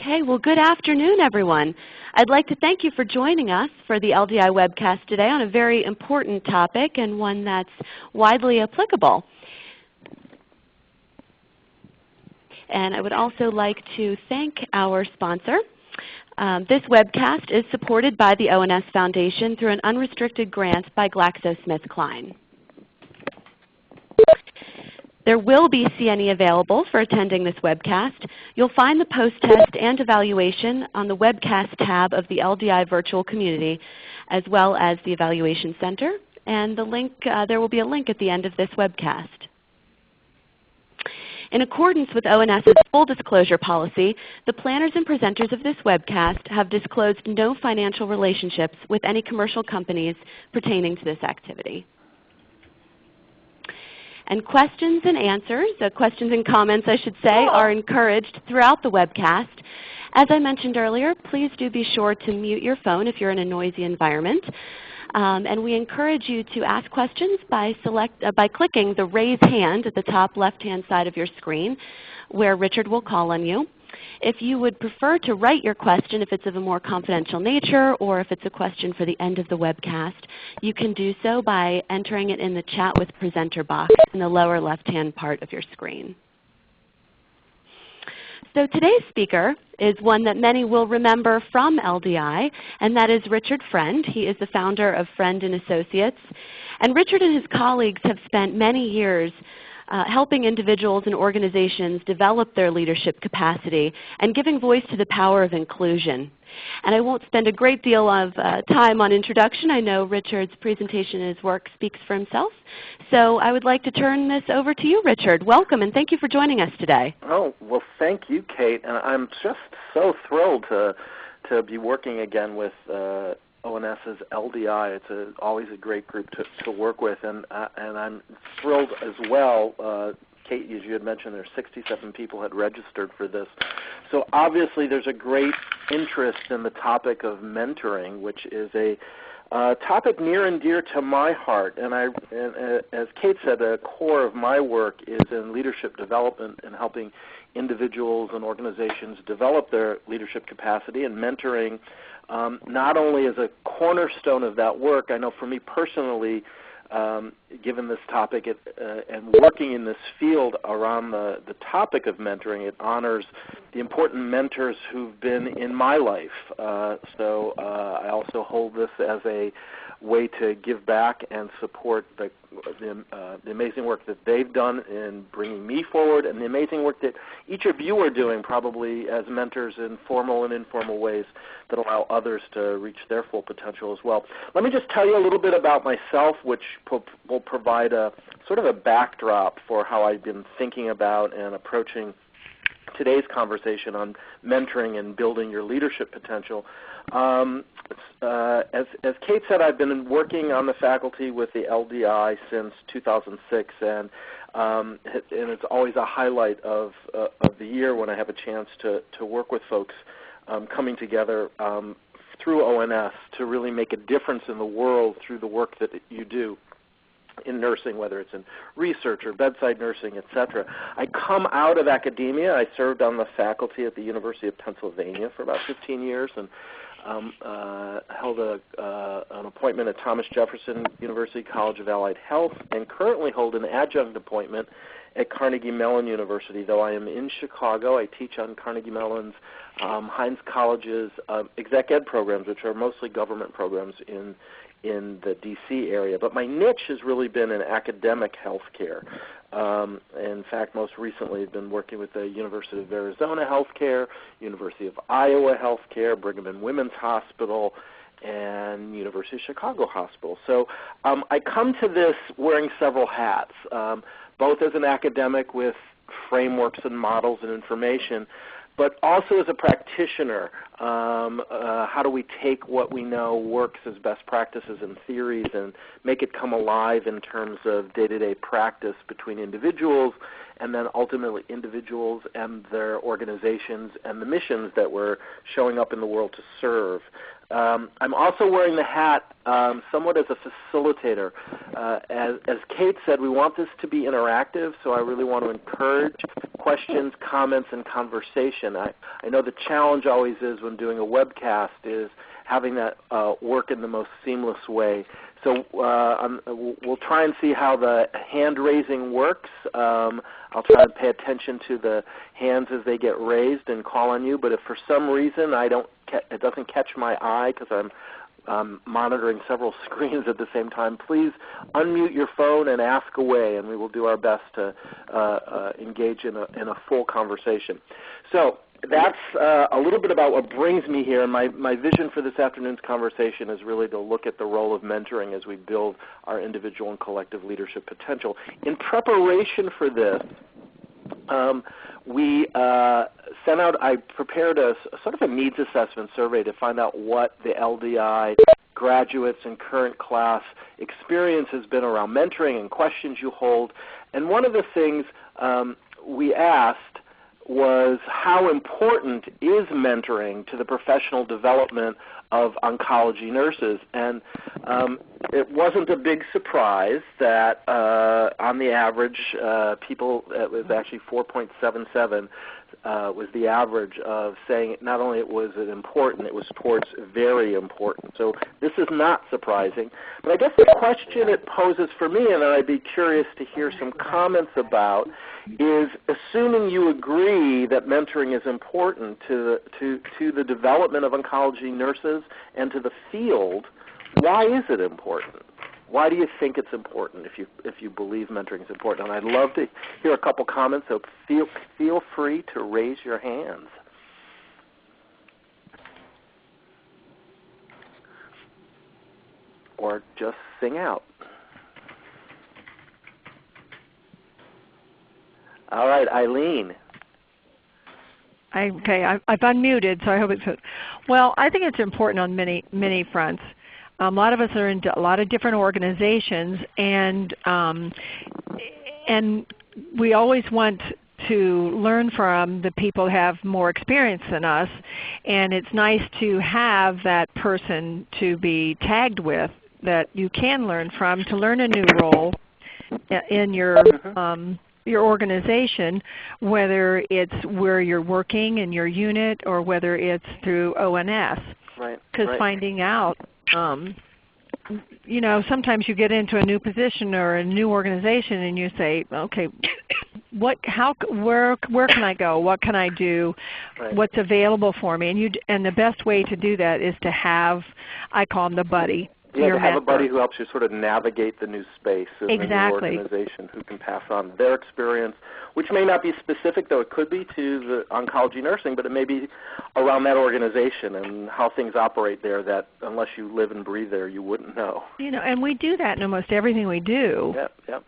Okay, well, good afternoon, everyone. I'd like to thank you for joining us for the LDI webcast today on a very important topic and one that's widely applicable. And I would also like to thank our sponsor. This webcast is supported by the ONS Foundation through an unrestricted grant by GlaxoSmithKline. There will be CNE available for attending this webcast. You'll find the post-test and evaluation on the webcast tab of the LDI virtual community, as well as the Evaluation Center. And the link, there will be a link at the end of this webcast. In accordance with ONS's full disclosure policy, the planners and presenters of this webcast have disclosed no financial relationships with any commercial companies pertaining to this activity. And questions and answers, questions and comments I should say, are encouraged throughout the webcast. As I mentioned earlier, please do be sure to mute your phone if you're in a noisy environment. And we encourage you to ask questions by clicking the raise hand at the top left-hand side of your screen, where Richard will call on you. If you would prefer to write your question, if it's of a more confidential nature or if it's a question for the end of the webcast, you can do so by entering it in the Chat with Presenter box in the lower left-hand part of your screen. So today's speaker is one that many will remember from LDI, and that is Richard Friend. He is the founder of Friend & Associates. And Richard and his colleagues have spent many years helping individuals and organizations develop their leadership capacity and giving voice to the power of inclusion. And I won't spend a great deal of time on introduction. I know Richard's presentation and his work speaks for himself. So I would like to turn this over to you, Richard. Welcome, and thank you for joining us today. Oh, well, thank you, Kate. And I'm just so thrilled to be working again with ONS's LDI. It's always a great group to work with, and I'm thrilled as well. Kate, as you had mentioned, there are 67 people had registered for this. So obviously there's a great interest in the topic of mentoring, which is a topic near and dear to my heart. And as Kate said, the core of my work is in leadership development and helping individuals and organizations develop their leadership capacity, and mentoring not only as a cornerstone of that work. I know for me personally, given this topic and working in this field around the topic of mentoring, it honors the important mentors who've been in my life. So I also hold this as a way to give back and support the amazing work that they've done in bringing me forward, and the amazing work that each of you are doing probably as mentors in formal and informal ways that allow others to reach their full potential as well. Let me just tell you a little bit about myself, which will provide a sort of a backdrop for how I've been thinking about and approaching today's conversation on mentoring and building your leadership potential. As Kate said, I've been working on the faculty with the LDI since 2006, and it's always a highlight of the year when I have a chance to work with folks coming together through ONS to really make a difference in the world through the work that you do in nursing, whether it's in research or bedside nursing, etc. I come out of academia. I served on the faculty at the University of Pennsylvania for about 15 years and held an appointment at Thomas Jefferson University College of Allied Health, and currently hold an adjunct appointment at Carnegie Mellon University. Though I am in Chicago, I teach on Carnegie Mellon's Heinz College's exec ed programs, which are mostly government programs in the D.C. area. But my niche has really been in academic healthcare. In fact, most recently I've been working with the University of Arizona Healthcare, University of Iowa Healthcare, Brigham and Women's Hospital, and University of Chicago Hospital. So I come to this wearing several hats, both as an academic with frameworks and models and information, but also as a practitioner. How do we take what we know works as best practices and theories and make it come alive in terms of day-to-day practice between individuals, and then ultimately individuals and their organizations and the missions that we're showing up in the world to serve. I'm also wearing the hat somewhat as a facilitator. As Kate said, we want this to be interactive, so I really want to encourage questions, comments, and conversation. I know the challenge always is when doing a webcast is having that work in the most seamless way. So we'll try and see how the hand raising works. I'll try and pay attention to the hands as they get raised and call on you. But if for some reason it doesn't catch my eye because I'm monitoring several screens at the same time, please unmute your phone and ask away, and we will do our best to engage in a full conversation. So that's a little bit about what brings me here. My vision for this afternoon's conversation is really to look at the role of mentoring as we build our individual and collective leadership potential. In preparation for this, I prepared a sort of a needs assessment survey to find out what the LDI graduates and current class experience has been around mentoring and questions you hold. And one of the things we asked was how important is mentoring to the professional development of oncology nurses. And it wasn't a big surprise that on the average, it was actually 4.77 was the average of saying not only was it important, it was towards very important. So this is not surprising. But I guess the question it poses for me, and I'd be curious to hear some comments about, is assuming you agree that mentoring is important to the development of oncology nurses and to the field, why is it important? Why do you think it's important if you believe mentoring is important? And I'd love to hear a couple comments, so feel free to raise your hands. Or just sing out. All right, Eileen. Okay, I've unmuted, so I hope it's good. Well, I think it's important on many fronts. A lot of us are in a lot of different organizations, and we always want to learn from the people who have more experience than us, and it's nice to have that person to be tagged with that you can learn from to learn a new role in your organization, whether it's where you're working in your unit or whether it's through ONS. Right. Because finding out, sometimes you get into a new position or a new organization and you say, okay, where can I go? What can I do? Right. What's available for me? And the best way to do that is to have, I call them the buddy. Yeah, to have a buddy who helps you sort of navigate the new space in the new organization, who can pass on their experience, which may not be specific, though it could be, to the oncology nursing, but it may be around that organization and how things operate there that unless you live and breathe there, you wouldn't know. And we do that in almost everything we do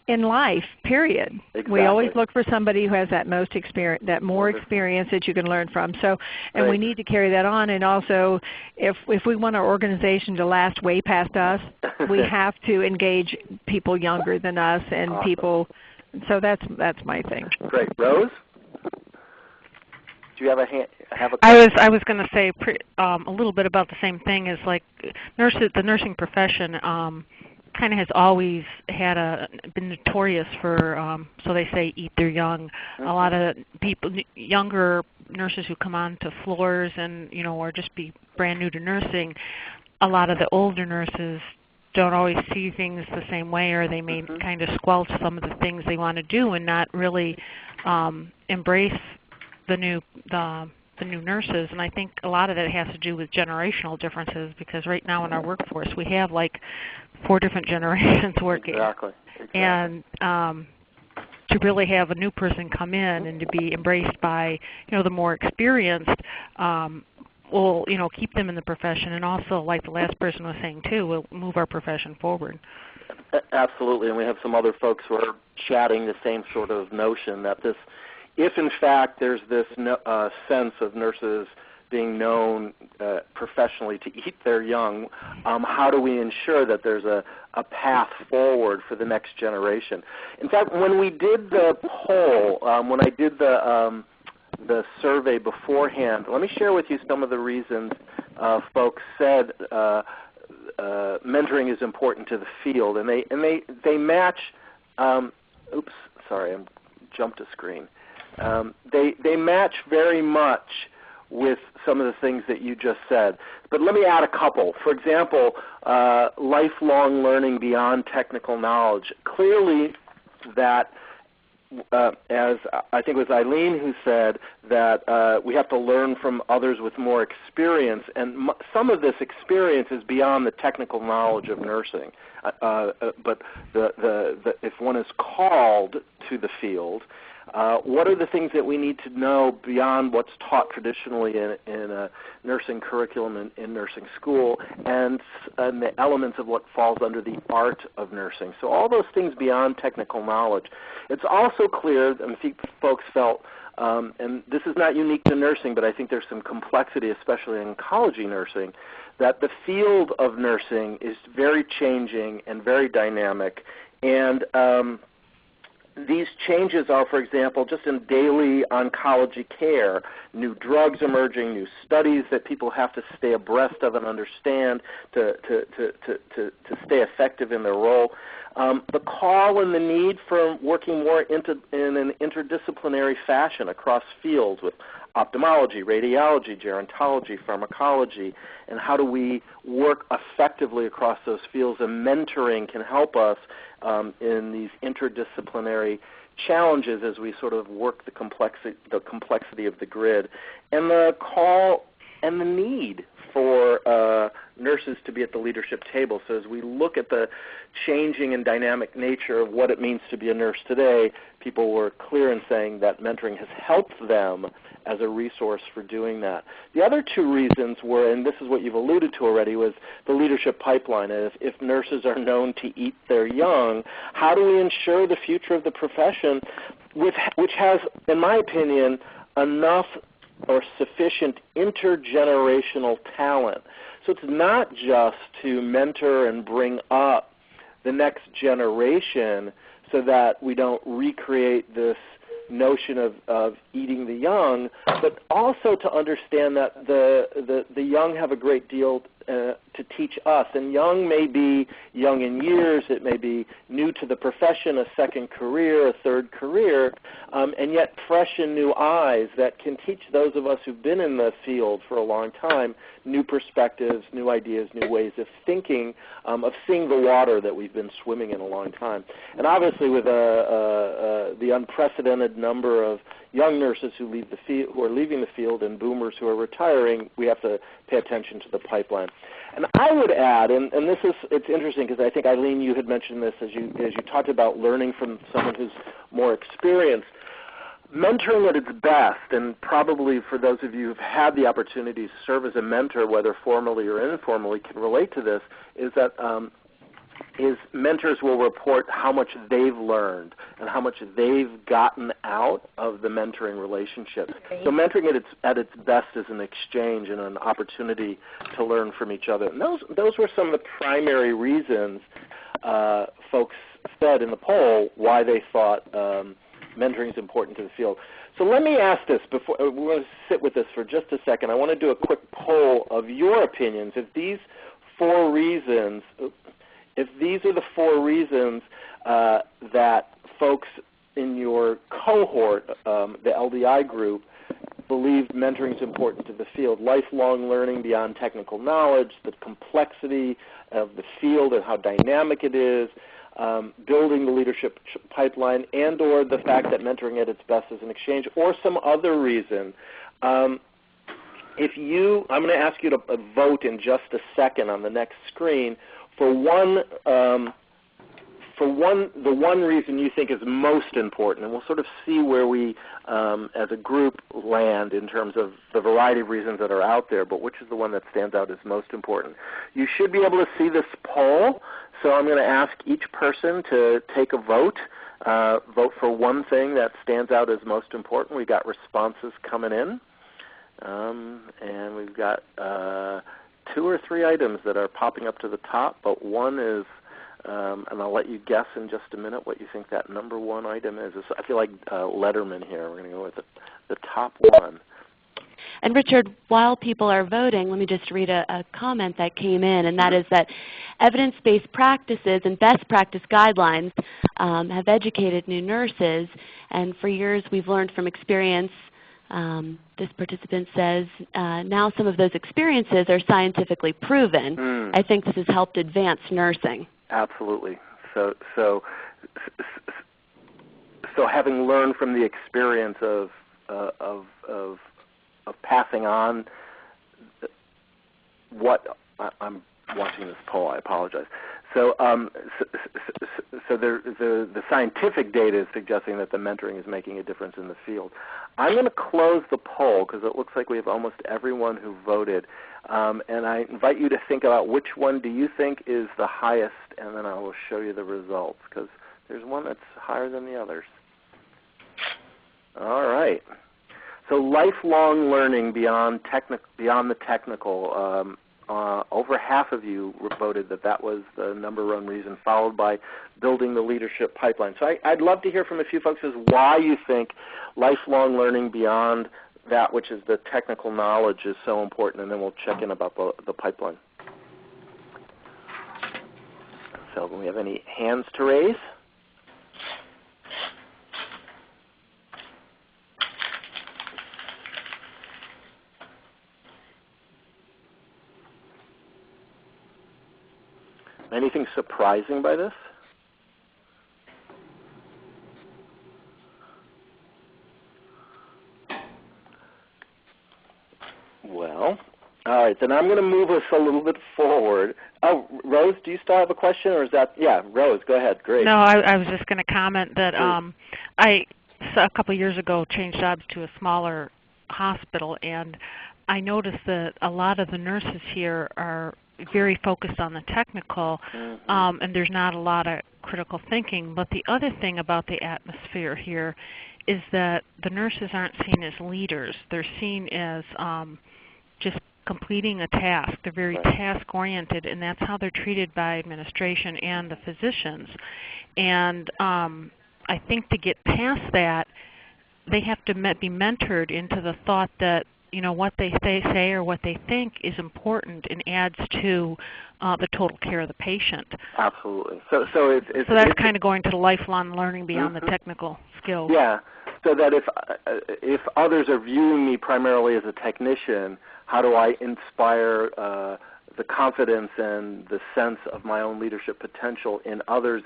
in life, period. Exactly. We always look for somebody who has that more experience that you can learn from. So, and we need to carry that on. And also, if we want our organization to last way past us, we have to engage people younger than us and people. So that's my thing. Great, Rose. Do you have a question? I was going to say a little bit about the same thing. Is like the nursing profession kind of has always been notorious for, so they say, eat their young. A lot of people, younger nurses who come on to floors and or just be brand new to nursing. A lot of the older nurses don't always see things the same way, or they may kind of squelch some of the things they want to do and not really embrace the new nurses. And I think a lot of that has to do with generational differences, because right now in our workforce we have like 4 different generations working. Exactly. And to really have a new person come in and to be embraced by the more experienced will keep them in the profession, and also, like the last person was saying too, will move our profession forward. Absolutely, and we have some other folks who are chatting the same sort of notion that if in fact there's this sense of nurses being known professionally to eat their young, how do we ensure that there's a path forward for the next generation? In fact, when we did the poll, when I did the survey beforehand, let me share with you some of the reasons folks said mentoring is important to the field, and they match. Oops, sorry, I jumped a screen. They match very much with some of the things that you just said. But let me add a couple. For example, lifelong learning beyond technical knowledge. Clearly that, as I think it was Eileen who said, that we have to learn from others with more experience, and some of this experience is beyond the technical knowledge of nursing. But if one is called to the field, what are the things that we need to know beyond what's taught traditionally in a nursing curriculum in nursing school, and the elements of what falls under the art of nursing? So all those things beyond technical knowledge. It's also clear, and folks felt, and this is not unique to nursing, but I think there's some complexity, especially in oncology nursing, that the field of nursing is very changing and very dynamic. And these changes are, for example, just in daily oncology care, new drugs emerging, new studies that people have to stay abreast of and understand to stay effective in their role. The call and the need for working more in an interdisciplinary fashion across fields with ophthalmology, radiology, gerontology, pharmacology, and how do we work effectively across those fields, and mentoring can help us in these interdisciplinary challenges as we sort of work the complexity of the grid, and the call and the need for nurses to be at the leadership table. So as we look at the changing and dynamic nature of what it means to be a nurse today, people were clear in saying that mentoring has helped them as a resource for doing that. The other two reasons were, and this is what you've alluded to already, was the leadership pipeline. If nurses are known to eat their young, how do we ensure the future of the profession, which has, in my opinion, enough or sufficient intergenerational talent? So it's not just to mentor and bring up the next generation so that we don't recreate this notion of eating the young, but also to understand that the young have a great deal to teach us. And young may be young in years, it may be new to the profession, a second career, a third career, and yet fresh and new eyes that can teach those of us who've been in the field for a long time new perspectives, new ideas, new ways of thinking, of seeing the water that we've been swimming in a long time. And obviously with the unprecedented number of young nurses who are leaving the field and boomers who are retiring, we have to pay attention to the pipeline. And I would add, and it's interesting because I think, Eileen, you had mentioned this as you talked about learning from someone who's more experienced. Mentoring at its best, and probably for those of you who've had the opportunity to serve as a mentor, whether formally or informally, can relate to this, is that mentors will report how much they've learned and how much they've gotten out of the mentoring relationship. So mentoring at its best is an exchange and an opportunity to learn from each other. And those were some of the primary reasons folks said in the poll why they thought mentoring is important to the field. So let me ask this before we're going to sit with this for just a second. I want to do a quick poll of your opinions. If these are the 4 reasons that folks in your cohort, the LDI group, believed mentoring is important to the field: lifelong learning beyond technical knowledge, the complexity of the field and how dynamic it is, building the leadership pipeline, and or the fact that mentoring at its best is an exchange, or some other reason. I'm going to ask you to vote in just a second on the next screen for the one reason you think is most important, and we'll sort of see where we as a group land in terms of the variety of reasons that are out there, but which is the one that stands out as most important. You should be able to see this poll, so I'm going to ask each person to take a vote. Vote for one thing that stands out as most important. We've got responses coming in, and we've got 2 or 3 items that are popping up to the top, but one is, and I'll let you guess in just a minute what you think that number 1 item is. I feel like Letterman here. We're going to go with the top one. And Richard, while people are voting, let me just read a comment that came in, and that is that evidence-based practices and best practice guidelines have educated new nurses, and for years we've learned from experience. This participant says, now some of those experiences are scientifically proven. I think this has helped advance nursing. Absolutely. So having learned from the experience of passing on what I'm watching this poll. I apologize. So the scientific data is suggesting that the mentoring is making a difference in the field. I'm going to close the poll because it looks like we have almost everyone who voted. And I invite you to think about which one do you think is the highest, and then I will show you the results because there's one that's higher than the others. All right. So lifelong learning beyond the technical. Over half of you voted that was the #1 reason, followed by building the leadership pipeline. So I'd love to hear from a few folks as why you think lifelong learning beyond that which is the technical knowledge is so important, and then we'll check in about the pipeline. So do we have any hands to raise? Anything surprising by this? Well, all right, then I'm going to move us a little bit forward. Oh, Rose, do you still have a question, or is that, yeah, Rose, go ahead, great. No, I was just going to comment that I, a couple of years ago, changed jobs to a smaller hospital, and I noticed that a lot of the nurses here are very focused on the technical, and there's not a lot of critical thinking. But the other thing about the atmosphere here is that the nurses aren't seen as leaders. They're seen as just completing a task. They're very task-oriented, and that's how they're treated by administration and the physicians. And I think to get past that, they have to be mentored into the thought that what they say or what they think is important and adds to the total care of the patient. Absolutely. So that's kind of going to the lifelong learning beyond the technical skills. Yeah. So that if others are viewing me primarily as a technician, how do I inspire the confidence and the sense of my own leadership potential in others?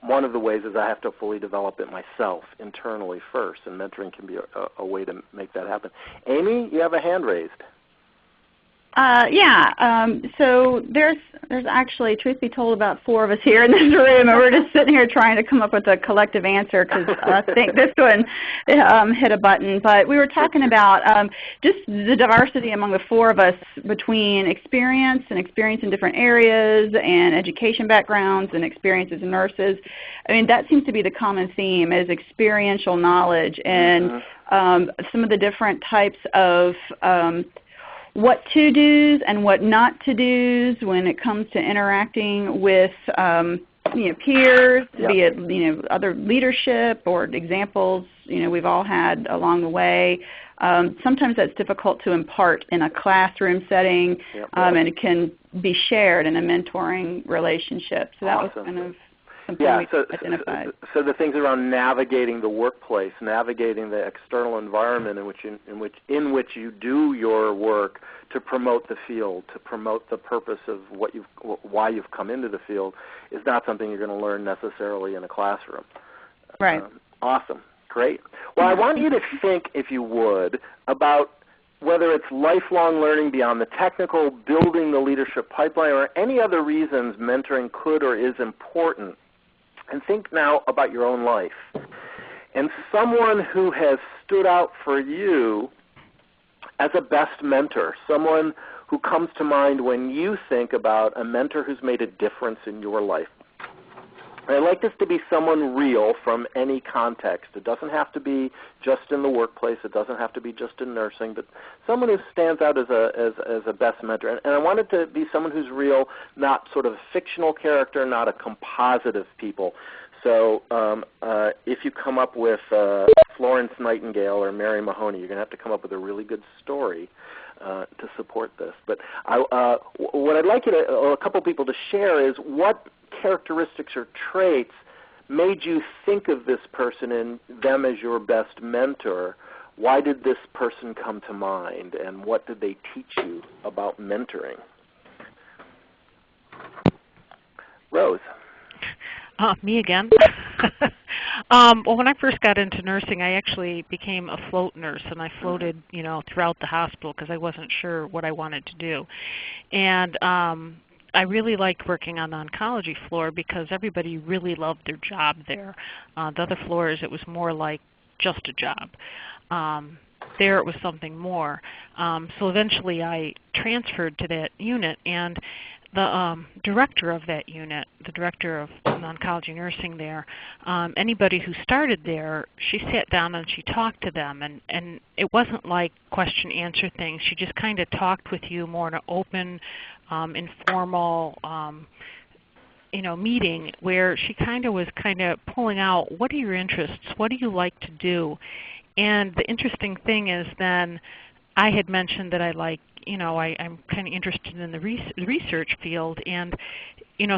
One of the ways is I have to fully develop it myself internally first, and mentoring can be a way to make that happen. Amy, you have a hand raised. So there's actually, truth be told, about 4 of us here in this room, and we're just sitting here trying to come up with a collective answer because I think this one hit a button. But we were talking about just the diversity among the 4 of us between experience in different areas and education backgrounds and experience as nurses. I mean, that seems to be the common theme is experiential knowledge and some of the different types of what to-dos and what not to-dos when it comes to interacting with peers, be it other leadership or examples we've all had along the way. Sometimes that's difficult to impart in a classroom setting, and it can be shared in a mentoring relationship. So that was kind of something we identified. So the things around navigating the workplace, navigating the external environment in which you do your work to promote the field, to promote the purpose of why you've come into the field, is not something you're going to learn necessarily in a classroom. Right. Awesome. Great. Well, I want you to think, if you would, about whether it's lifelong learning beyond the technical, building the leadership pipeline, or any other reasons mentoring could or is important. And think now about your own life. And someone who has stood out for you as a best mentor, someone who comes to mind when you think about a mentor who's made a difference in your life. And I'd like this to be someone real from any context. It doesn't have to be just in the workplace. It doesn't have to be just in nursing, but someone who stands out as a best mentor. And I want it to be someone who's real, not sort of a fictional character, not a composite of people. So if you come up with Florence Nightingale or Mary Mahoney, you're going to have to come up with a really good story to support this. But what I'd like a couple people to share is what characteristics or traits made you think of this person and them as your best mentor. Why did this person come to mind, and what did they teach you about mentoring? Rose. Me again. Well, when I first got into nursing, I actually became a float nurse, and I floated, throughout the hospital because I wasn't sure what I wanted to do. And I really liked working on the oncology floor because everybody really loved their job there. The other floors, it was more like just a job. There it was something more. So eventually I transferred to that unit, and the director of that unit, the director of oncology nursing there, anybody who started there, she sat down and she talked to them, and it wasn't like question-answer things. She just kind of talked with you more in an open, informal meeting where she was pulling out, what are your interests? What do you like to do? And the interesting thing is then I had mentioned that I like, I'm kind of interested in the research field, and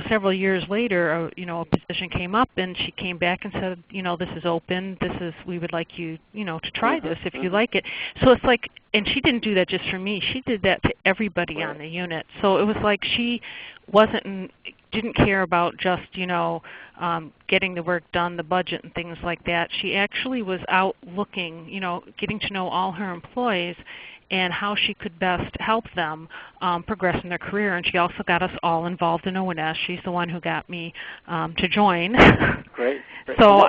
several years later, a position came up, and she came back and said, this is open. We would like you, to try this if you like it. So it's like, and she didn't do that just for me. She did that to everybody on the unit. So it was like she didn't care about just, getting the work done, the budget and things like that. She actually was out looking, getting to know all her employees and how she could best help them progress in their career. And she also got us all involved in ONS. She's the one who got me to join. Great. So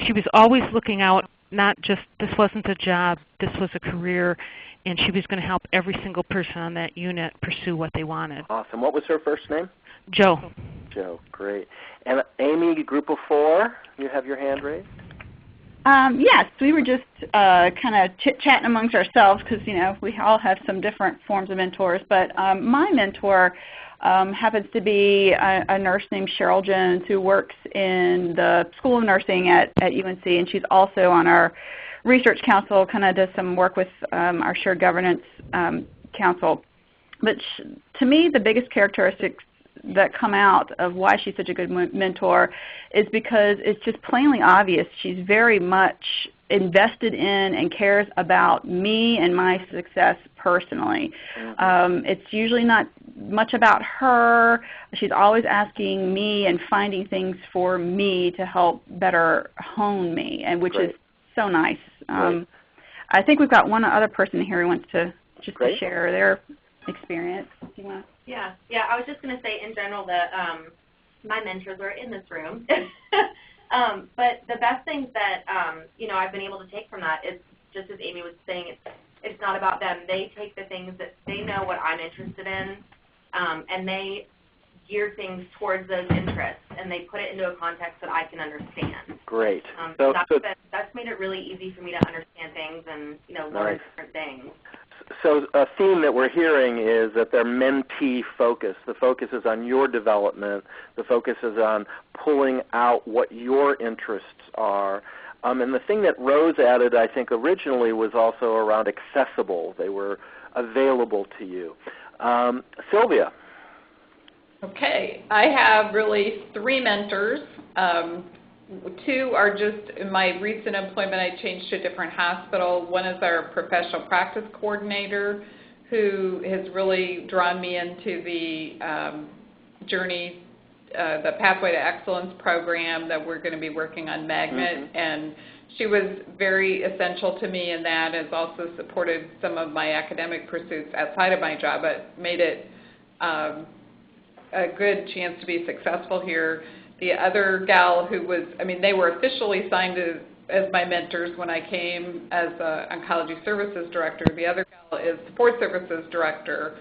she was always looking out, not just this wasn't a job, this was a career, and she was going to help every single person on that unit pursue what they wanted. Awesome. What was her first name? Jo. Jo, great. And Amy, group of 4, you have your hand raised? Yes, we were just kind of chit-chatting amongst ourselves because, we all have some different forms of mentors. But my mentor happens to be a nurse named Cheryl Jones who works in the School of Nursing at UNC, and she's also on our research council, kind of does some work with our shared governance council. But to me, the biggest characteristics that come out of why she's such a good mentor is because it's just plainly obvious she's very much invested in and cares about me and my success personally. It's usually not much about her. She's always asking me and finding things for me to help better hone me, and which is so nice. I think we've got one other person here who wants to just to share their experience. Do you want to? Yeah. I was just going to say, in general, that my mentors are in this room. But the best things that I've been able to take from that is, just as Amy was saying, it's not about them. They take the things that they know what I'm interested in, and they gear things towards those interests, and they put it into a context that I can understand. Great. That's made it really easy for me to understand things and learn different things. So a theme that we're hearing is that they're mentee focused. The focus is on your development. The focus is on pulling out what your interests are. And the thing that Rose added, I think, originally was also around accessible. They were available to you. Sylvia. Okay. I have really 3 mentors. 2 are just in my recent employment. I changed to a different hospital. One is our professional practice coordinator, who has really drawn me into the journey, the Pathway to Excellence program that we're going to be working on Magnet. And she was very essential to me in that, has also supported some of my academic pursuits outside of my job, but made it a good chance to be successful here. The other gal who was, they were officially signed as my mentors when I came as oncology services director. The other gal is support services director,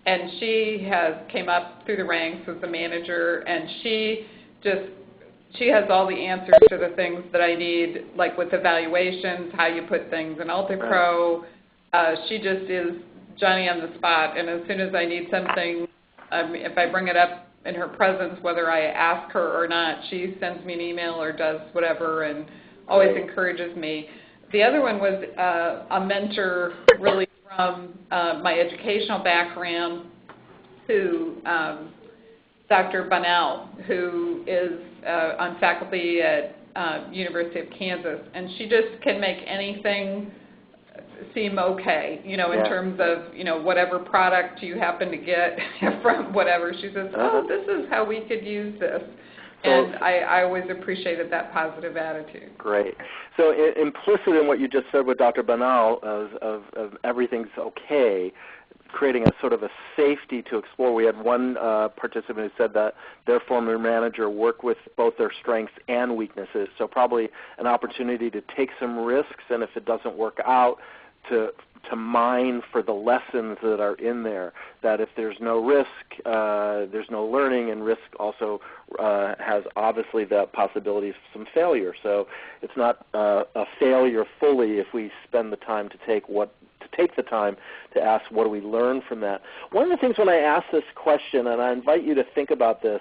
and she came up through the ranks as a manager, and she has all the answers to the things that I need, like with evaluations, how you put things in UltiPro. She just is Johnny on the spot, and as soon as I need something, if I bring it up in her presence, whether I ask her or not. She sends me an email or does whatever and always encourages me. The other one was a mentor really from my educational background, who Dr. Bunnell, who is on faculty at University of Kansas, and she just can make anything seem okay, in terms of, whatever product you happen to get from whatever. She says, oh, this is how we could use this. And I always appreciated that positive attitude. Great. So implicit in what you just said with Dr. Bunnell of everything's okay, creating a sort of a safety to explore. We had one participant who said that their former manager worked with both their strengths and weaknesses, so probably an opportunity to take some risks, and if it doesn't work out, to mine for the lessons that are in there, that if there's no risk, there's no learning, and risk also has obviously the possibility of some failure. So it's not a failure fully if we spend the time to take the time to ask what do we learn from that. One of the things when I ask this question, and I invite you to think about this,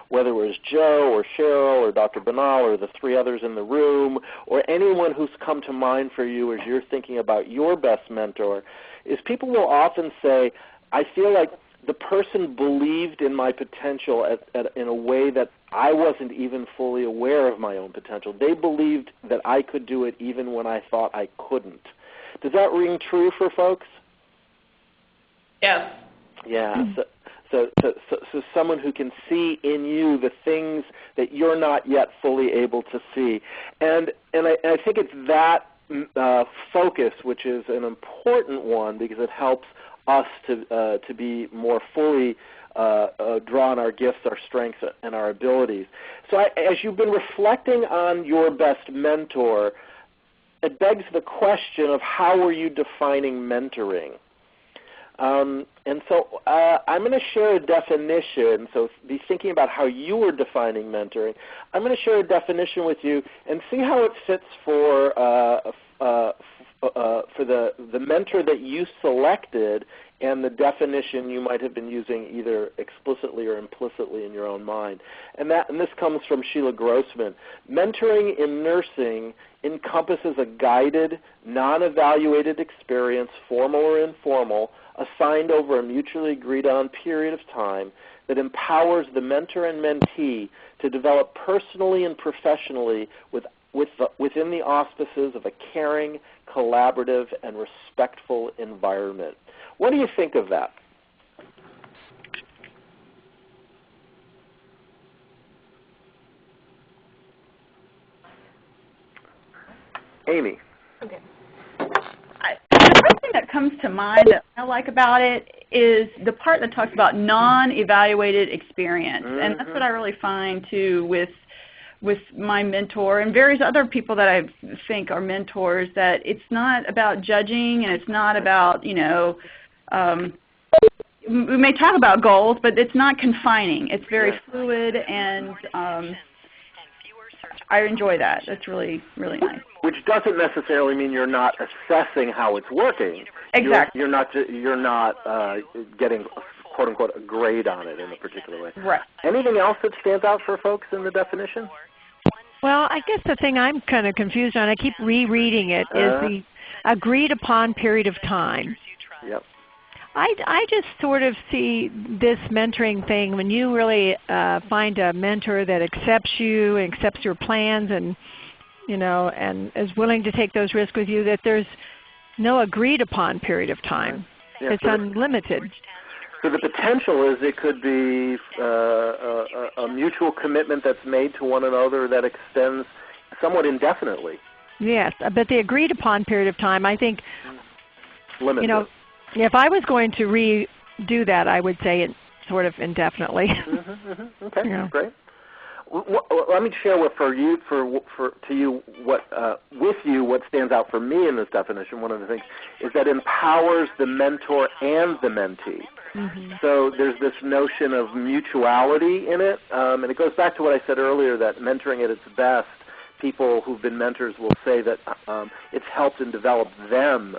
whether it was Joe or Cheryl or Dr. Bunnell or the three others in the room or anyone who's come to mind for you as you're thinking about your best mentor, is people will often say, I feel like the person believed in my potential in a way that I wasn't even fully aware of my own potential. They believed that I could do it even when I thought I couldn't. Does that ring true for folks? Yes. Yeah. So someone who can see in you the things that you're not yet fully able to see, and I think it's that focus which is an important one because it helps us to be more fully draw on our gifts, our strengths, and our abilities. So as you've been reflecting on your best mentor, it begs the question of how were you defining mentoring? And so I'm going to share a definition, so be thinking about how you were defining mentoring. I'm going to share a definition with you and see how it fits for the mentor that you selected and the definition you might have been using either explicitly or implicitly in your own mind. And this comes from Sheila Grossman. Mentoring in nursing encompasses a guided, non-evaluated experience, formal or informal, assigned over a mutually agreed-on period of time that empowers the mentor and mentee to develop personally and professionally within the auspices of a caring, collaborative, and respectful environment. What do you think of that? Amy. Okay. The first thing that comes to mind that I like about it is the part that talks about non-evaluated experience. Mm-hmm. And that's what I really find, too, with my mentor and various other people that I think are mentors, that it's not about judging and it's not about, we may talk about goals, but it's not confining. It's very fluid, and I enjoy that. That's really, really nice. Which doesn't necessarily mean you're not assessing how it's working. Exactly. You're not getting, quote unquote, a grade on it in a particular way. Right. Anything else that stands out for folks in the definition? Well, I guess the thing I'm kind of confused on, I keep rereading it, is the agreed upon period of time. Yep. I just sort of see this mentoring thing when you really find a mentor that accepts you and accepts your plans and and is willing to take those risks with you, that there's no agreed upon period of time. Yeah, it's unlimited. So the potential is it could be a mutual commitment that's made to one another that extends somewhat indefinitely. Yes, but the agreed upon period of time, I think, limited. If I was going to redo that, I would say it sort of indefinitely. Okay, great. Let me share what what stands out for me in this definition. One of the things is that empowers the mentor and the mentee. Mm-hmm. So there's this notion of mutuality in it, and it goes back to what I said earlier, that mentoring at its best people who've been mentors will say that it's helped and developed them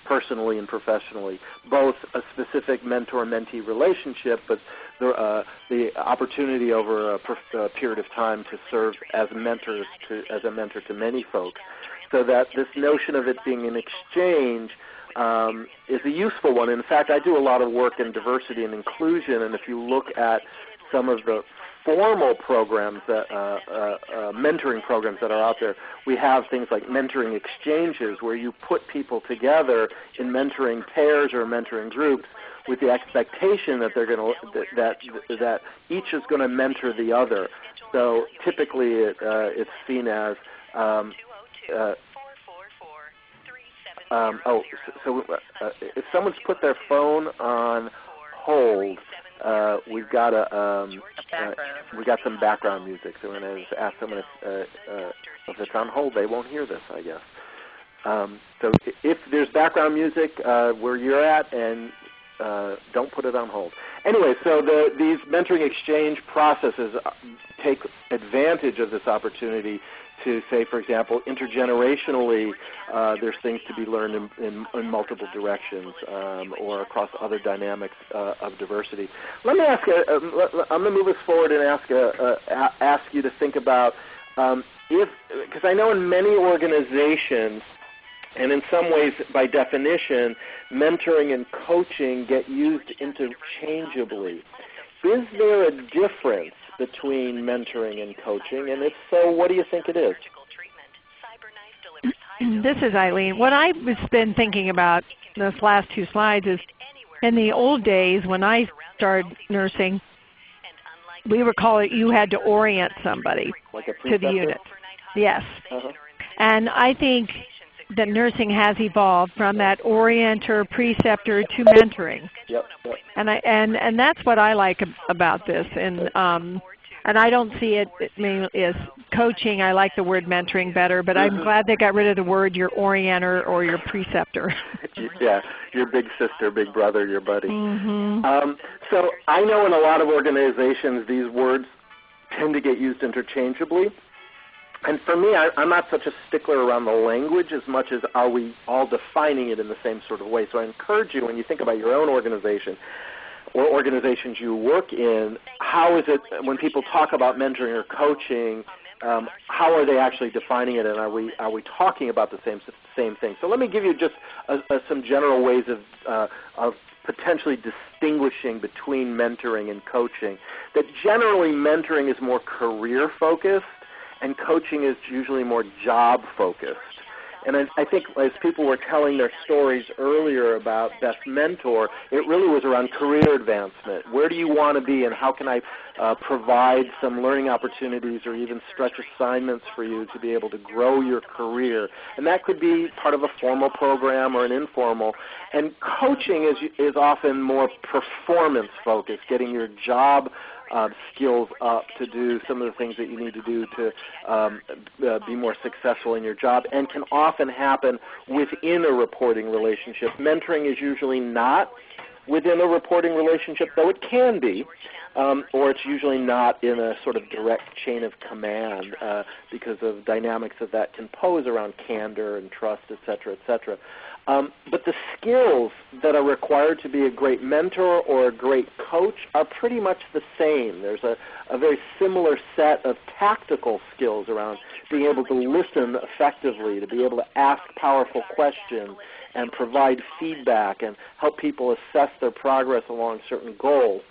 personally and professionally, both a specific mentor-mentee relationship, but the opportunity over a period of time to serve as mentors as a mentor to many folks. So that this notion of it being an exchange is a useful one. In fact, I do a lot of work in diversity and inclusion, and if you look at some of the formal programs, that mentoring programs that are out there, we have things like mentoring exchanges where you put people together in mentoring pairs or mentoring groups with the expectation that they're going to that each is going to mentor the other. So typically it's seen as if someone's put their phone on hold, we've got some background music. So I'm going to ask them if it's on hold. They won't hear this, I guess. So if there's background music where you're at, and don't put it on hold. Anyway, so these mentoring exchange processes take advantage of this opportunity to say, for example, intergenerationally, there's things to be learned in multiple directions or across other dynamics of diversity. Let me ask, I'm going to move us forward and ask you to think about because I know in many organizations, and in some ways, by definition, mentoring and coaching get used interchangeably. Is there a difference between mentoring and coaching? And if so, what do you think it is? This is Eileen. What I've been thinking about those last two slides is in the old days when I started nursing, we would call it you had to orient somebody to the unit. Yes. And I think that nursing has evolved from that orienter, preceptor to mentoring. Yep. And that's what I like about this. And I don't see it as coaching. I like the word mentoring better, but I'm glad they got rid of the word your orienter or your preceptor. Yeah, your big sister, big brother, your buddy. So I know in a lot of organizations these words tend to get used interchangeably. And for me, I'm not such a stickler around the language as much as are we all defining it in the same sort of way. So I encourage you, when you think about your own organization or organizations you work in, how is it when people talk about mentoring or coaching, how are they actually defining it, and are we talking about the same thing? So let me give you just some general ways of potentially distinguishing between mentoring and coaching. That generally mentoring is more career-focused, and coaching is usually more job-focused. And I think as people were telling their stories earlier about Best Mentor, it really was around career advancement. Where do you want to be, and how can I provide some learning opportunities or even stretch assignments for you to be able to grow your career? And that could be part of a formal program or an informal. And coaching is often more performance-focused, getting your job skills up to do some of the things that you need to do to be more successful in your job, and can often happen within a reporting relationship. Mentoring is usually not within a reporting relationship, though it can be, or it's usually not in a sort of direct chain of command because of dynamics that can pose around candor and trust, et cetera, et cetera. But the skills that are required to be a great mentor or a great coach are pretty much the same. There's a very similar set of tactical skills around being able to listen effectively, to be able to ask powerful questions and provide feedback and help people assess their progress along certain goals.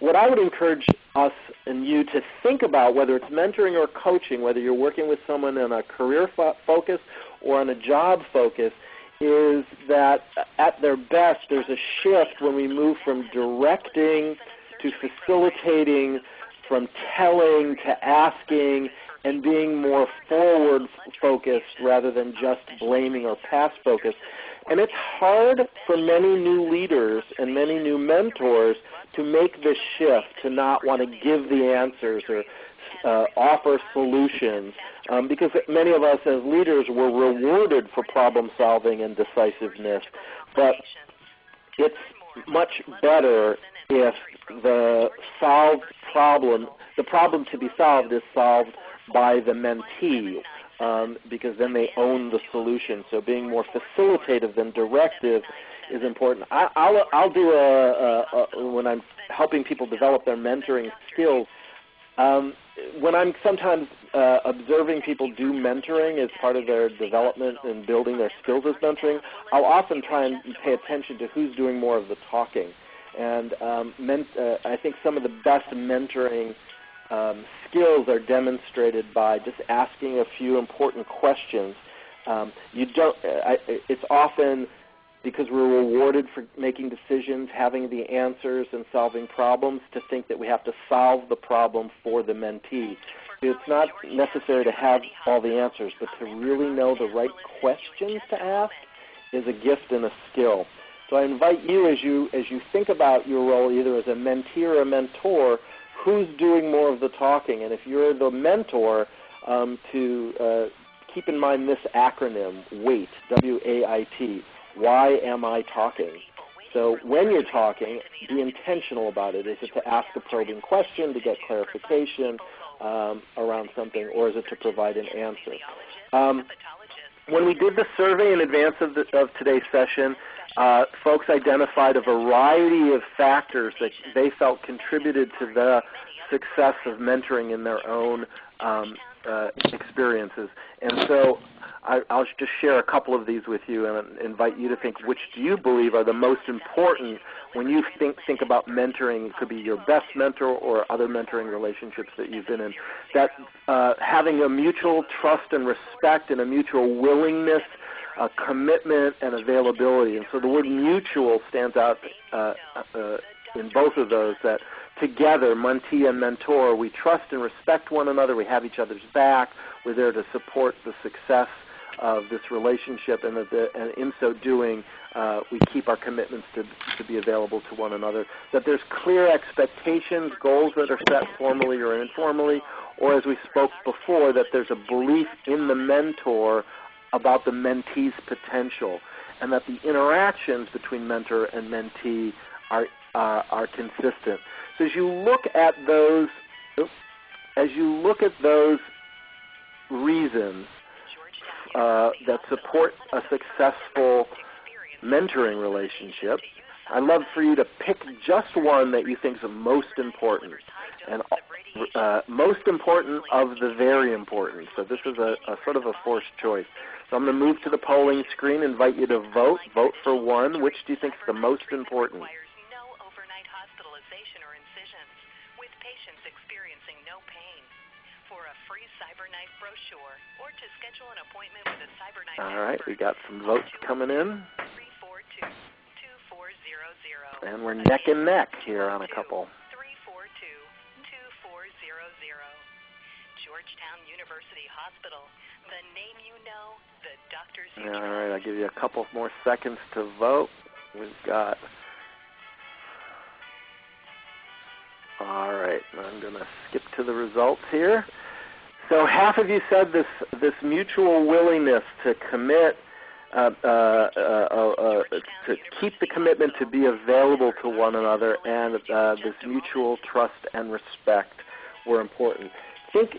What I would encourage us and you to think about, whether it's mentoring or coaching, whether you're working with someone in a career focus or on a job focus, is that at their best there's a shift when we move from directing to facilitating, from telling to asking, and being more forward-focused rather than just blaming or past-focused. And it's hard for many new leaders and many new mentors to make this shift, to not want to give the answers or offer solutions, because many of us as leaders were rewarded for problem solving and decisiveness. But it's much better if the problem to be solved is solved by the mentee. because then they own the solution. So being more facilitative than directive is important. I'll do when I'm helping people develop their mentoring skills, when I'm sometimes observing people do mentoring as part of their development and building their skills as mentoring, I'll often try and pay attention to who's doing more of the talking. And I think some of the best mentoring skills are demonstrated by just asking a few important questions. It's often because we're rewarded for making decisions, having the answers, and solving problems, to think that we have to solve the problem for the mentee. It's not necessary to have all the answers, but to really know the right questions to ask is a gift and a skill. So I invite you, as you think about your role either as a mentee or a mentor, who's doing more of the talking? And if you're the mentor, to keep in mind this acronym, WAIT, W-A-I-T. Why am I talking? So when you're talking, be intentional about it. Is it to ask a probing question, to get clarification around something, or is it to provide an answer? When we did the survey in advance of today's session, folks identified a variety of factors that they felt contributed to the success of mentoring in their own experiences. And so I'll just share a couple of these with you and invite you to think, which do you believe are the most important when you think about mentoring? It could be your best mentor or other mentoring relationships that you've been in. That having a mutual trust and respect and a mutual willingness, commitment, and availability. And so the word mutual stands out in both of those, that together, mentee and mentor, we trust and respect one another, we have each other's back, we're there to support the success of this relationship, and in so doing, we keep our commitments to be available to one another. That there's clear expectations, goals that are set formally or informally, or as we spoke before, that there's a belief in the mentor about the mentee's potential, and that the interactions between mentor and mentee are consistent. So as you look at those, reasons that support a successful mentoring relationship, I'd love for you to pick just one that you think is the most important, and most important of the very important. So this is a sort of a forced choice. So I'm going to move to the polling screen, invite you to vote. Vote for one. Which do you think is the most important? All right, we got some votes coming in. And we're neck and neck here on a couple. All right, I'll give you a couple more seconds to vote. We've got... All right, I'm going to skip to the results here. So half of you said this mutual willingness to commit, to keep the commitment to be available to one another, and this mutual trust and respect were important. I think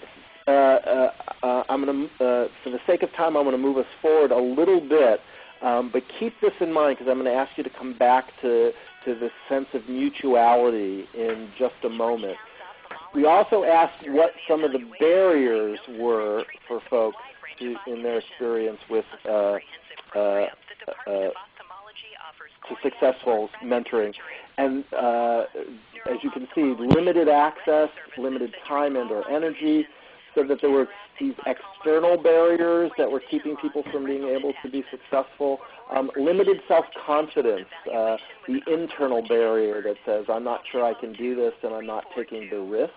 I'm going to, for the sake of time, I'm going to move us forward a little bit, but keep this in mind because I'm going to ask you to come back to this sense of mutuality in just a moment. We also asked what some of the barriers were for folks in their experience with to successful mentoring. And as you can see, limited access, limited time and or energy, so that there were these external barriers that were keeping people from being able to be successful. Limited self-confidence, the internal barrier that says, I'm not sure I can do this and I'm not taking the risk.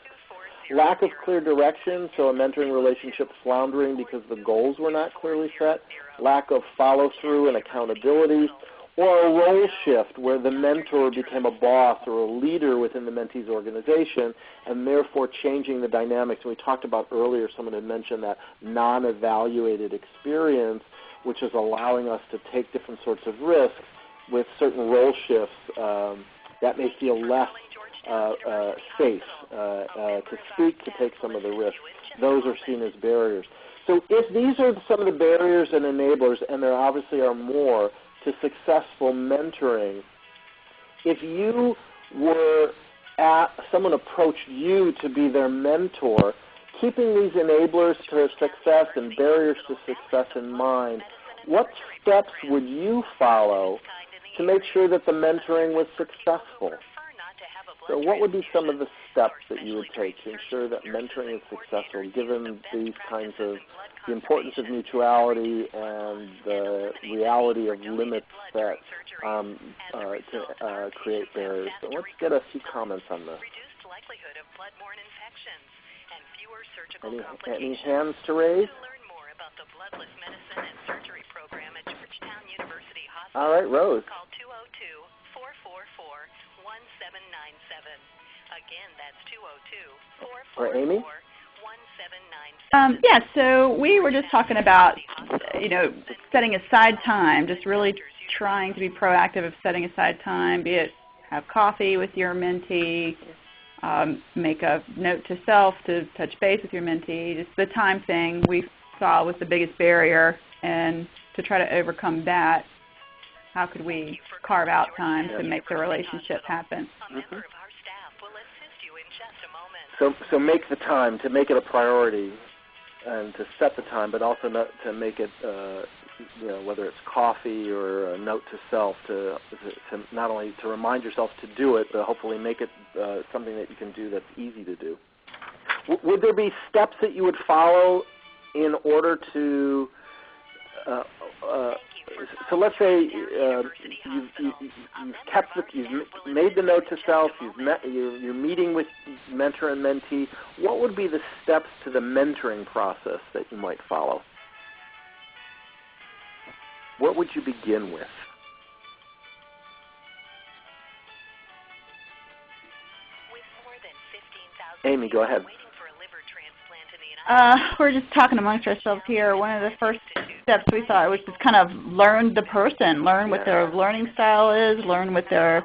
Lack of clear direction, so a mentoring relationship floundering because the goals were not clearly set. Lack of follow-through and accountability. Or a role shift where the mentor became a boss or a leader within the mentee's organization and therefore changing the dynamics. And we talked about earlier, someone had mentioned that non-evaluated experience, which is allowing us to take different sorts of risks with certain role shifts that may feel less safe to speak, to take some of the risks. Those are seen as barriers. So if these are some of the barriers and enablers, and there obviously are more, to successful mentoring, if you were someone approached you to be their mentor, keeping these enablers to success and barriers to success in mind, what steps would you follow to make sure that the mentoring was successful? So what would be some of the steps that you would take to ensure that mentoring is successful, given these kinds of the importance of mutuality and the reality of limits that create barriers? So let's get a few comments on this. Any hands to raise? All right, Rose. Call 202-444-1797. Again, that's 202-444-1797. Yeah, so we were just talking about, setting aside time, just really trying to be proactive of setting aside time, be it have coffee with your mentee, make a note to self to touch base with your mentee. Just the time thing we saw was the biggest barrier, and to try to overcome that, how could we carve out time to make the relationship happen? Mm-hmm. So make the time, to make it a priority, and to set the time, but also not to make it, whether it's coffee or a note to self, to not only to remind yourself to do it, but hopefully make it something that you can do that's easy to do. Would there be steps that you would follow in order to so let's say you've made the note to self, you're meeting with mentor and mentee. What would be the steps to the mentoring process that you might follow? What would you begin with? Amy, go ahead. We're just talking amongst ourselves here. One of the first steps we thought was just kind of learn the person, learn what their learning style is, learn what their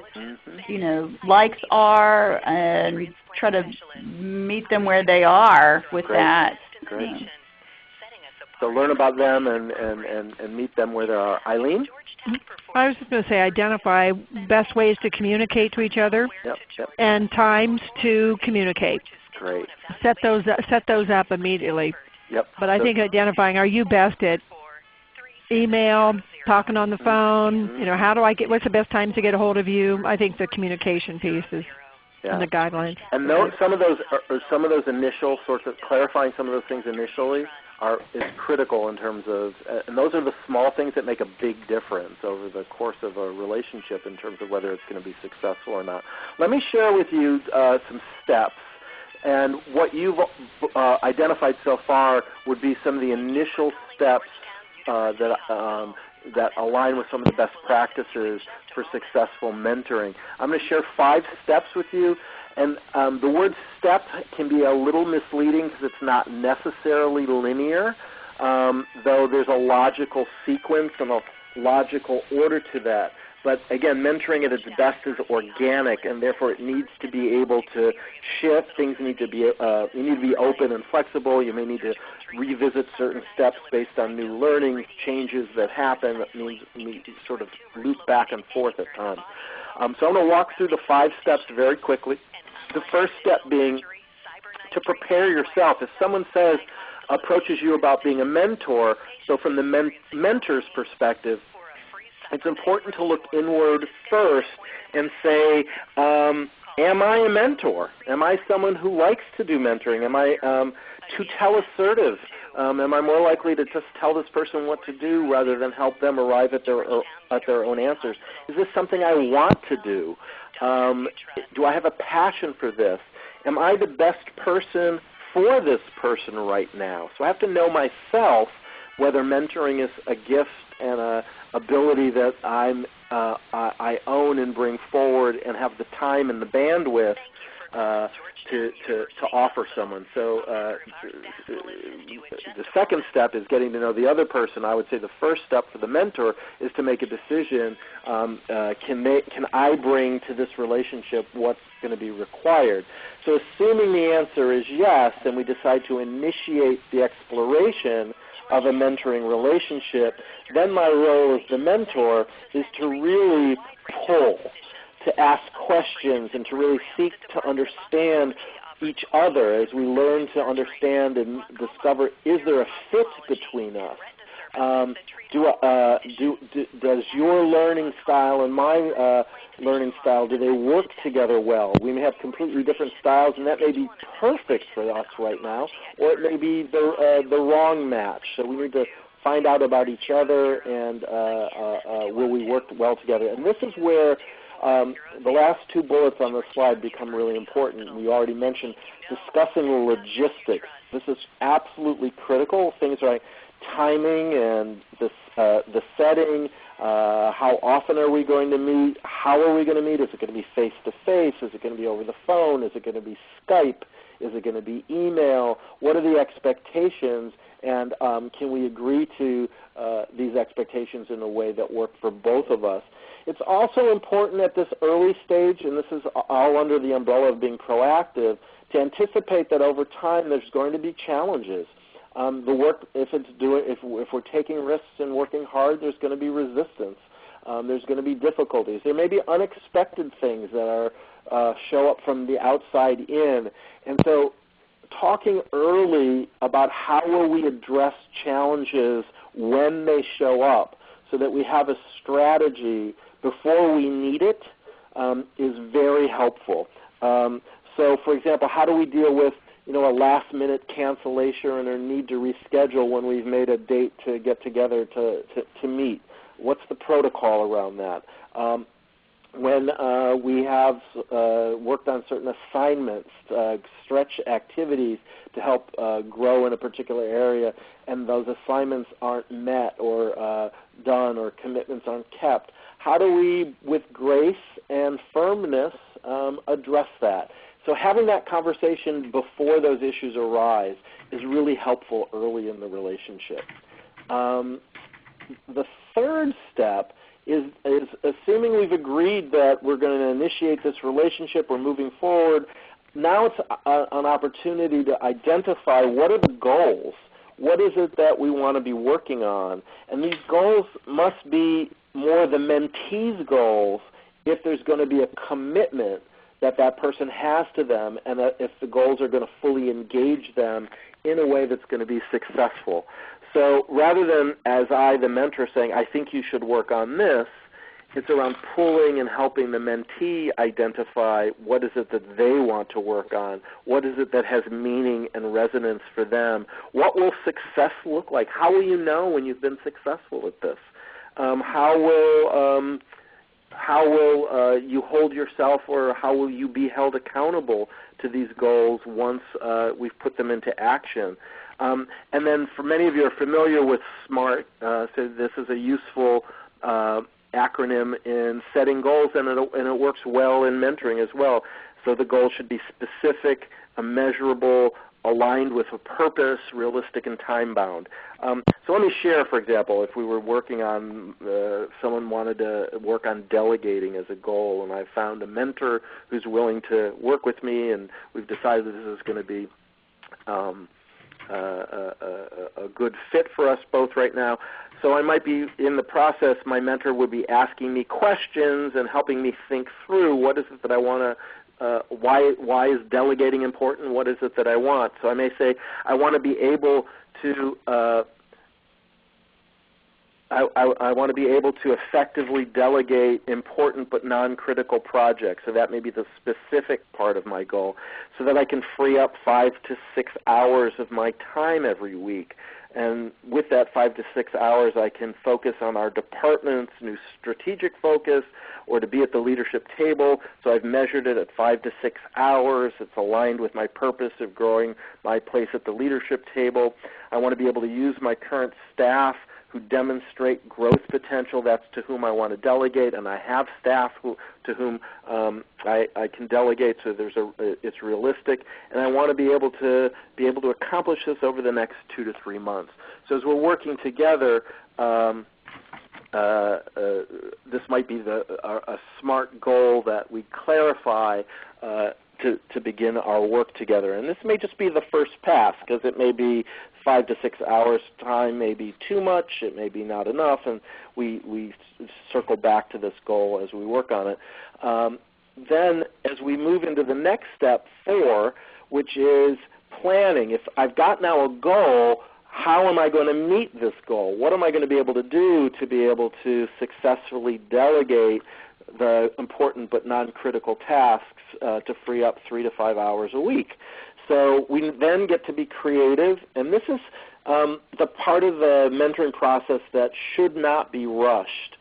likes are, and try to meet them where they are with that. Great. So learn about them and meet them where they are. Eileen? I was just going to say identify best ways to communicate to each other and times to communicate. Great. Set those up immediately. Yep. But I think identifying, are you best at email, talking on the phone, what's the best time to get a hold of you? I think the communication piece is and the guidelines. And some of those initial sorts of clarifying some of those things initially is critical in terms of, and those are the small things that make a big difference over the course of a relationship in terms of whether it's going to be successful or not. Let me share with you some steps. And what you've identified so far would be some of the initial steps that align with some of the best practices for successful mentoring. I'm going to share 5 steps with you. And the word step can be a little misleading because it's not necessarily linear, though there's a logical sequence and a logical order to that. But again, mentoring at its best is organic, and therefore it needs to be able to shift. Things need to be you need to be open and flexible. You may need to revisit certain steps based on new learning, changes that happen. That means we sort of loop back and forth at times. So I'm going to walk through the 5 steps very quickly. The first step being to prepare yourself. If someone approaches you about being a mentor, so from the mentor's perspective, it's important to look inward first and say, am I a mentor? Am I someone who likes to do mentoring? Am I too tell-assertive? Am I more likely to just tell this person what to do rather than help them arrive at their own answers? Is this something I want to do? Do I have a passion for this? Am I the best person for this person right now? So I have to know myself whether mentoring is a gift and an ability that I own and bring forward and have the time and the bandwidth to offer someone. So the second step is getting to know the other person. I would say the first step for the mentor is to make a decision. Can I bring to this relationship what's going to be required? So assuming the answer is yes, then we decide to initiate the exploration of a mentoring relationship. Then my role as the mentor is to really pull, to ask questions, and to really seek to understand each other as we learn to understand and discover, is there a fit between us? Does your learning style and my learning style, do they work together well? We may have completely different styles, and that may be perfect for us right now, or it may be the wrong match. So we need to find out about each other and will we work well together. And this is where the last two bullets on the slide become really important. We already mentioned discussing the logistics. This is absolutely critical. Things like timing and the setting, how often are we going to meet, how are we going to meet, is it going to be face-to-face, is it going to be over the phone, is it going to be Skype, is it going to be email, what are the expectations, and can we agree to these expectations in a way that work for both of us. It's also important at this early stage, and this is all under the umbrella of being proactive, to anticipate that over time there's going to be challenges. The work, if we're taking risks and working hard, there's going to be resistance. There's going to be difficulties. There may be unexpected things that show up from the outside in. And so talking early about how will we address challenges when they show up so that we have a strategy before we need it is very helpful. So, for example, how do we deal with a last-minute cancellation or a need to reschedule when we've made a date to get together to meet? What's the protocol around that? When we have worked on certain assignments, stretch activities to help grow in a particular area, and those assignments aren't met or done or commitments aren't kept, how do we, with grace and firmness, address that? So having that conversation before those issues arise is really helpful early in the relationship. The third step is assuming we've agreed that we're going to initiate this relationship, we're moving forward, now it's an opportunity to identify what are the goals. What is it that we want to be working on? And these goals must be more the mentee's goals if there's going to be a commitment that that person has to them, and that if the goals are going to fully engage them in a way that's going to be successful. So rather than, as the mentor, saying, I think you should work on this, it's around pulling and helping the mentee identify what is it that they want to work on, what is it that has meaning and resonance for them, what will success look like, how will you know when you've been successful at this, how will you hold yourself, or how will you be held accountable to these goals once we've put them into action? And then for many of you are familiar with SMART, so this is a useful acronym in setting goals, and it works well in mentoring as well. So the goal should be specific, measurable, aligned with a purpose, realistic, and time-bound. So let me share, for example, if we were working on, someone wanted to work on delegating as a goal, and I found a mentor who's willing to work with me, and we've decided that this is going to be a good fit for us both right now. So I might be in the process, my mentor would be asking me questions and helping me think through what is it that I want to, why is delegating important, what is it that I want. So I may say I want to be able to I want to be able to effectively delegate important but non-critical projects. So that may be the specific part of my goal, so that I can free up 5 to 6 hours of my time every week. And with that 5 to 6 hours, I can focus on our department's new strategic focus, or to be at the leadership table. So I've measured it at 5 to 6 hours. It's aligned with my purpose of growing my place at the leadership table. I want to be able to use my current staff who demonstrate growth potential. That's to whom I want to delegate, and I have staff to whom I can delegate, so it's realistic, and I want to be able to accomplish this over the next 2 to 3 months. So as we're working together, this might be a smart goal that we clarify to begin our work together. And this may just be the first pass, because it may be 5 to 6 hours time, may be too much, it may be not enough, and we circle back to this goal as we work on it. Then as we move into the next step, 4, which is planning. If I've got now a goal, how am I going to meet this goal? What am I going to be able to do to be able to successfully delegate the important but non-critical tasks to free up 3 to 5 hours a week? So we then get to be creative, and this is the part of the mentoring process that should not be rushed.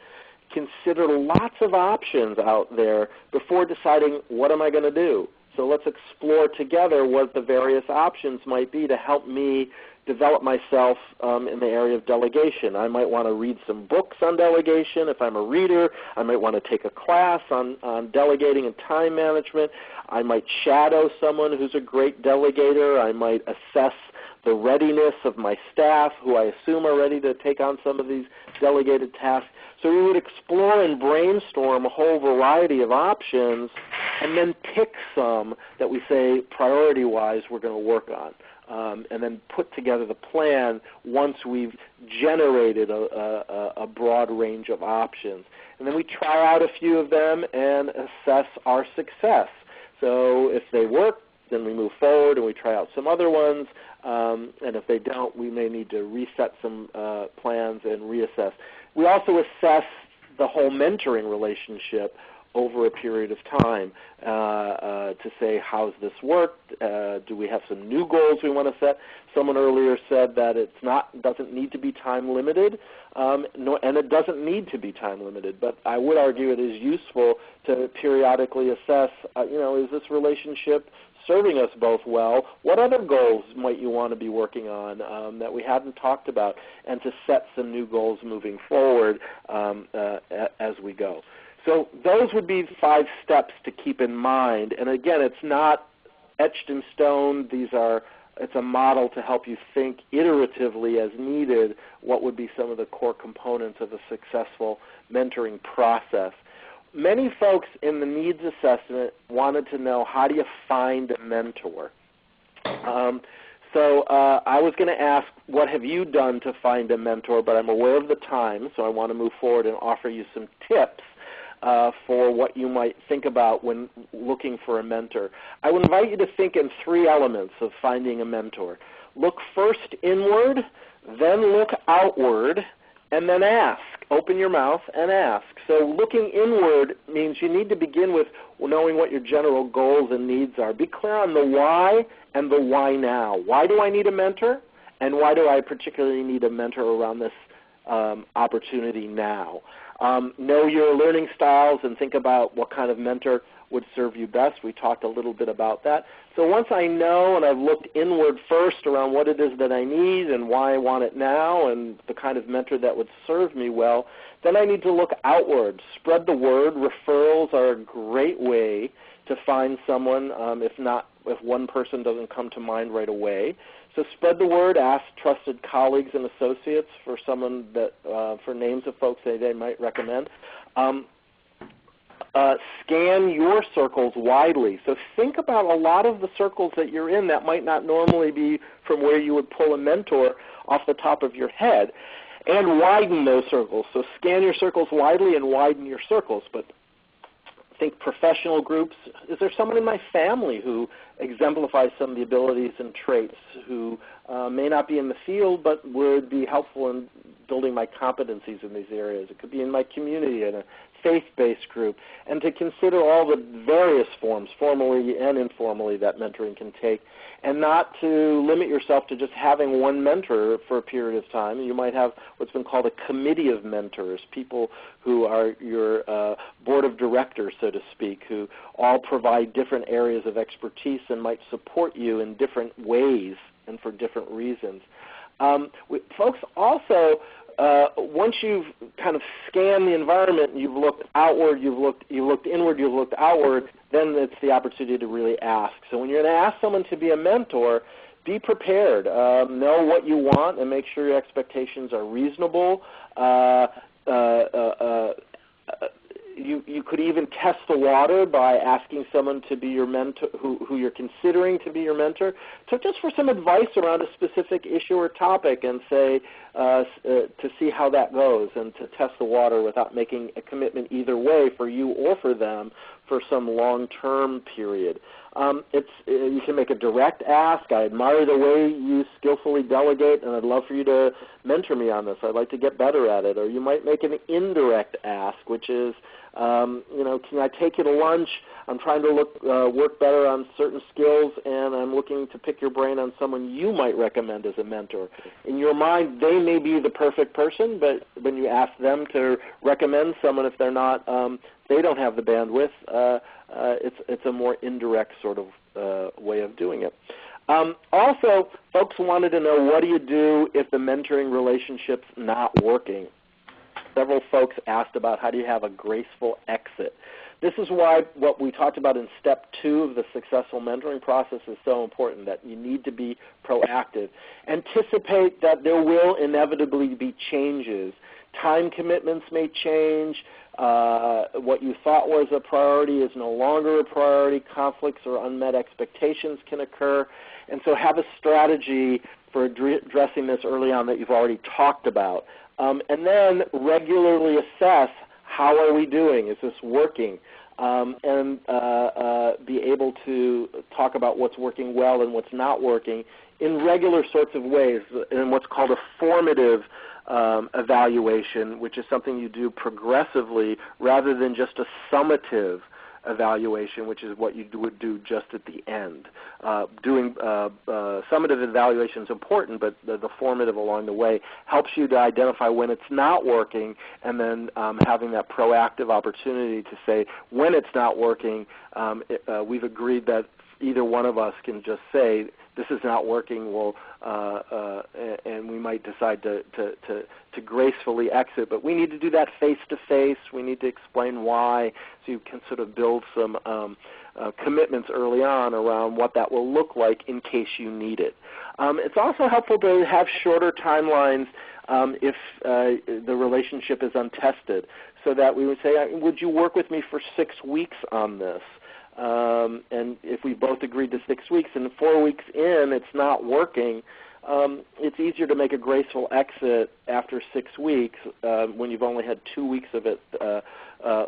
Consider lots of options out there before deciding what am I going to do. So let's explore together what the various options might be to help me develop myself in the area of delegation. I might want to read some books on delegation. If I'm a reader, I might want to take a class on delegating and time management. I might shadow someone who's a great delegator. I might assess the readiness of my staff, who I assume are ready to take on some of these delegated tasks. So we would explore and brainstorm a whole variety of options and then pick some that we say priority-wise we're going to work on. And then put together the plan once we've generated a broad range of options. And then we try out a few of them and assess our success. So if they work, then we move forward and we try out some other ones. And if they don't, we may need to reset some plans and reassess. We also assess the whole mentoring relationship over a period of time to say, how's this worked? Do we have some new goals we want to set? Someone earlier said that doesn't need to be time limited, and it doesn't need to be time limited. But I would argue it is useful to periodically assess, is this relationship serving us both well? What other goals might you want to be working on that we hadn't talked about, and to set some new goals moving forward as we go. So those would be 5 steps to keep in mind. And again, it's not etched in stone. It's a model to help you think iteratively as needed what would be some of the core components of a successful mentoring process. Many folks in the needs assessment wanted to know, how do you find a mentor? So I was going to ask, what have you done to find a mentor? But I'm aware of the time, so I want to move forward and offer you some tips for what you might think about when looking for a mentor. I would invite you to think in 3 elements of finding a mentor. Look first inward, then look outward, and then ask. Open your mouth and ask. So looking inward means you need to begin with knowing what your general goals and needs are. Be clear on the why and the why now. Why do I need a mentor? And why do I particularly need a mentor around this opportunity now? Know your learning styles and think about what kind of mentor would serve you best. We talked a little bit about that. So once I know and I've looked inward first around what it is that I need and why I want it now and the kind of mentor that would serve me well, then I need to look outward. Spread the word. Referrals are a great way to find someone if one person doesn't come to mind right away. So spread the word. Ask trusted colleagues and associates for for names of folks they might recommend. Scan your circles widely. So think about a lot of the circles that you're in that might not normally be from where you would pull a mentor off the top of your head, and widen those circles. So scan your circles widely and widen your circles. But think professional groups. Is there someone in my family who exemplifies some of the abilities and traits, who may not be in the field but would be helpful in building my competencies in these areas? It could be in my community, in a faith-based group, and to consider all the various forms, formally and informally, that mentoring can take, and not to limit yourself to just having one mentor for a period of time. You might have what's been called a committee of mentors, people who are your board of directors, so to speak, who all provide different areas of expertise and might support you in different ways and for different reasons. Folks also once you've kind of scanned the environment, you've looked outward, you've looked inward, you've looked outward, then it's the opportunity to really ask. So when you're going to ask someone to be a mentor, be prepared. Know what you want and make sure your expectations are reasonable. You could even test the water by asking someone to be your mentor, who you're considering to be your mentor, so just for some advice around a specific issue or topic, and say to see how that goes, and to test the water without making a commitment either way for you or for them for some long-term period. You can make a direct ask. I admire the way you skillfully delegate, and I'd love for you to mentor me on this. I'd like to get better at it. Or you might make an indirect ask, which is, can I take you to lunch? I'm trying to work better on certain skills, and I'm looking to pick your brain on someone you might recommend as a mentor. In your mind, they may be the perfect person, but when you ask them to recommend someone, if they're not, they don't have the bandwidth, it's a more indirect sort of way of doing it. Also, folks wanted to know, what do you do if the mentoring relationship's not working? Several folks asked about how do you have a graceful exit. This is why what we talked about in step 2 of the successful mentoring process is so important, that you need to be proactive. Anticipate that there will inevitably be changes. Time commitments may change. What you thought was a priority is no longer a priority. Conflicts or unmet expectations can occur. And so have a strategy for addressing this early on that you've already talked about. And then regularly assess, how are we doing? Is this working? And be able to talk about what's working well and what's not working in regular sorts of ways, in what's called a formative evaluation, which is something you do progressively rather than just a summative evaluation, which is what you would do just at the end. Doing summative evaluation is important, but the formative along the way helps you to identify when it's not working, and then having that proactive opportunity to say, when it's not working, we've agreed that either one of us can just say, this is not working, and we might decide to gracefully exit. But we need to do that face-to-face. We need to explain why, so you can sort of build some commitments early on around what that will look like in case you need it. It's also helpful to have shorter timelines if the relationship is untested, so that we would say, would you work with me for 6 weeks on this? And if we both agreed to 6 weeks and 4 weeks in it's not working, it's easier to make a graceful exit after 6 weeks when you've only had 2 weeks of it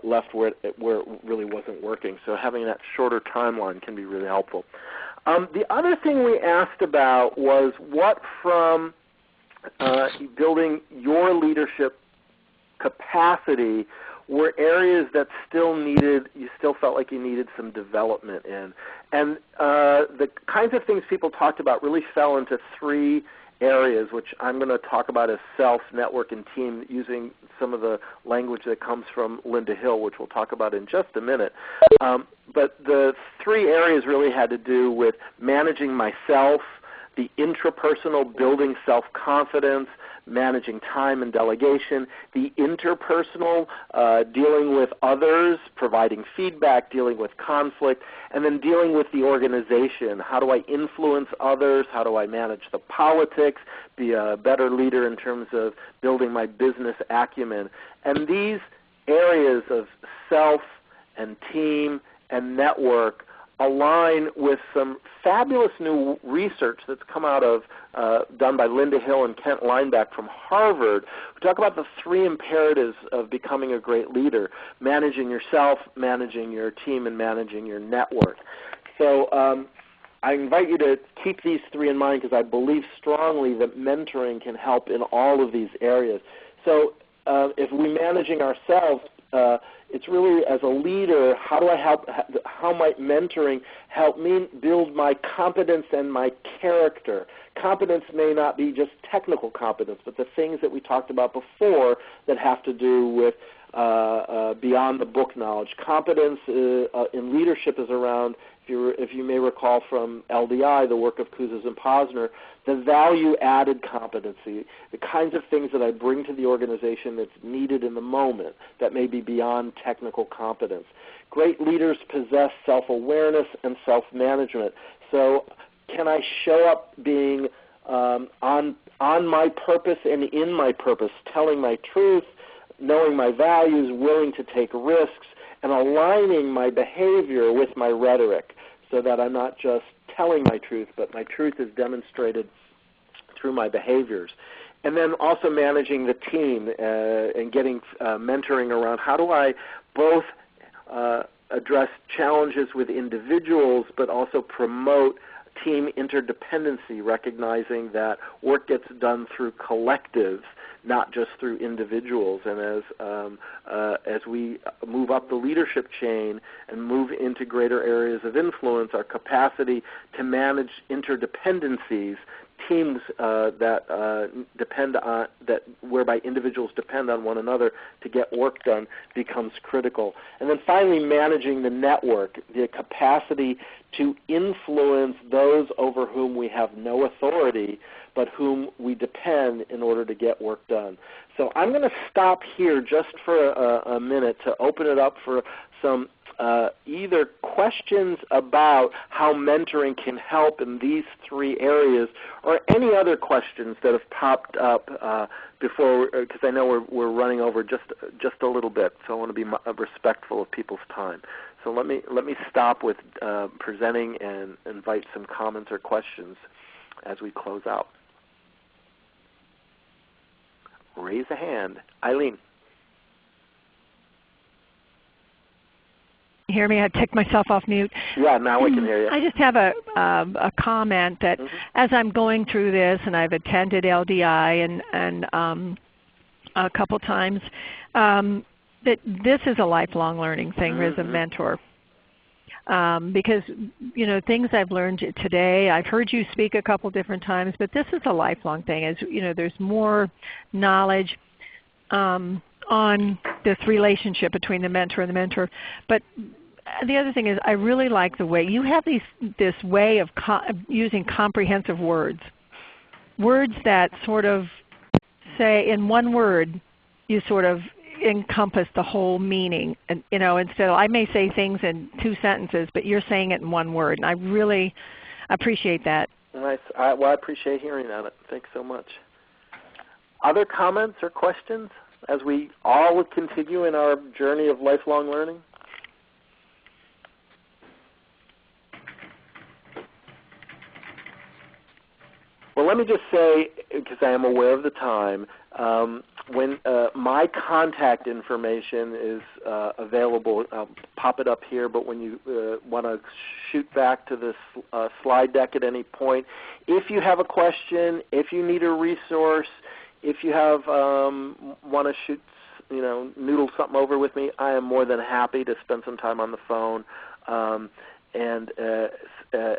left where it really wasn't working. So having that shorter timeline can be really helpful. The other thing we asked about was, what from building your leadership capacity were areas that you still felt like you needed some development in. And the kinds of things people talked about really fell into 3 areas, which I'm going to talk about as self, network, and team, using some of the language that comes from Linda Hill, which we'll talk about in just a minute. But the 3 areas really had to do with managing myself, the intrapersonal, building self-confidence, managing time and delegation, the interpersonal, dealing with others, providing feedback, dealing with conflict, and then dealing with the organization. How do I influence others? How do I manage the politics, be a better leader in terms of building my business acumen? And these areas of self and team and network align with some fabulous new research that's come out of, done by Linda Hill and Kent Lineback from Harvard. We talk about the 3 imperatives of becoming a great leader: managing yourself, managing your team, and managing your network. So I invite you to keep these 3 in mind, because I believe strongly that mentoring can help in all of these areas. So if we're managing ourselves, it's really, as a leader, how might mentoring help me build my competence and my character? Competence may not be just technical competence, but the things that we talked about before that have to do with beyond the book knowledge. Competence in leadership is around, if if you may recall from LDI, the work of Kouzes and Posner, the value-added competency, the kinds of things that I bring to the organization that's needed in the moment that may be beyond technical competence. Great leaders possess self-awareness and self-management. So can I show up being on my purpose and in my purpose, telling my truth, knowing my values, willing to take risks, and aligning my behavior with my rhetoric so that I'm not just telling my truth, but my truth is demonstrated through my behaviors. And then also managing the team and getting mentoring around how do I both address challenges with individuals but also promote team interdependency, recognizing that work gets done through collectives, not just through individuals. And as we move up the leadership chain and move into greater areas of influence, our capacity to manage interdependencies, teams whereby individuals depend on one another to get work done, becomes critical. And then finally, managing the network, the capacity to influence those over whom we have no authority, but whom we depend in order to get work done. So I'm going to stop here just for a minute to open it up for some either questions about how mentoring can help in these three areas, or any other questions that have popped up before, because I know we're running over just a little bit, so I want to be respectful of people's time. So let me stop with presenting and invite some comments or questions as we close out. Raise a hand. Eileen. Hear me? I took myself off mute. Yeah, now we can hear you. I just have a comment that as I'm going through this, and I've attended LDI and a couple times, that this is a lifelong learning thing as a mentor. Because things I've learned today, I've heard you speak a couple different times, but this is a lifelong thing. As there's more knowledge on this relationship between the mentor and the mentor. But the other thing is, I really like the way you have this way of using comprehensive words that sort of say in one word, you sort of encompass the whole meaning. And instead of, I may say things in 2 sentences, but you're saying it in one word, and I really appreciate that. Nice. I appreciate hearing that. Thanks so much. Other comments or questions as we all continue in our journey of lifelong learning? Well, let me just say, because I am aware of the time, when my contact information is available, I'll pop it up here, but when you want to shoot back to this slide deck at any point, if you have a question, if you need a resource, if you have want to shoot, noodle something over with me, I am more than happy to spend some time on the phone. And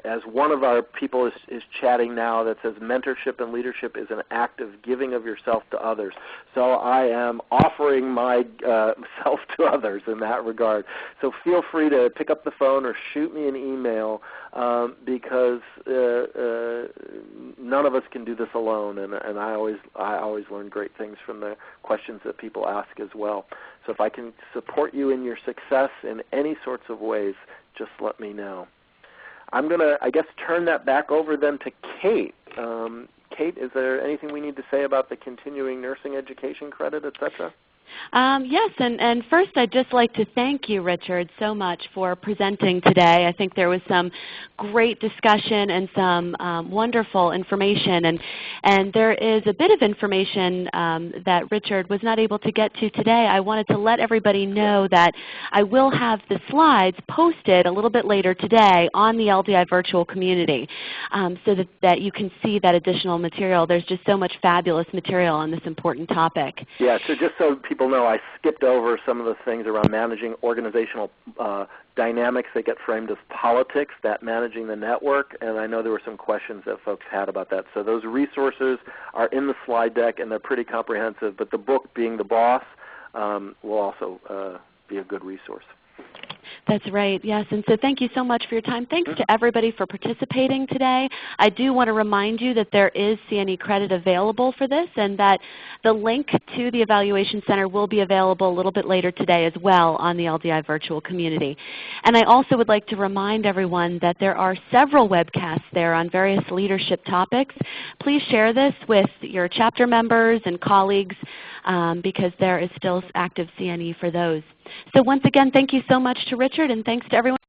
as one of our people is chatting now that says mentorship and leadership is an act of giving of yourself to others. So I am offering myself to others in that regard. So feel free to pick up the phone or shoot me an email because none of us can do this alone, and I always learn great things from the questions that people ask as well. So if I can support you in your success in any sorts of ways, just let me know. I'm going to, I guess, turn that back over then to Kate. Kate, is there anything we need to say about the continuing nursing education credit, et cetera? Yes, and first I'd just like to thank you, Richard, so much for presenting today. I think there was some great discussion and some wonderful information, and there is a bit of information that Richard was not able to get to today. I wanted to let everybody know that I will have the slides posted a little bit later today on the LDI virtual community so that you can see that additional material. There's just so much fabulous material on this important topic. Yeah, so just so people know, I skipped over some of the things around managing organizational dynamics that get framed as politics, that managing the network, and I know there were some questions that folks had about that. So those resources are in the slide deck, and they're pretty comprehensive, but the book, Being the Boss, will also be a good resource. That's right, yes. And so thank you so much for your time. Thanks to everybody for participating today. I do want to remind you that there is CNE credit available for this, and that the link to the Evaluation Center will be available a little bit later today as well on the LDI virtual community. And I also would like to remind everyone that there are several webcasts there on various leadership topics. Please share this with your chapter members and colleagues because there is still active CNE for those. So once again, thank you so much to Richard, and thanks to everyone.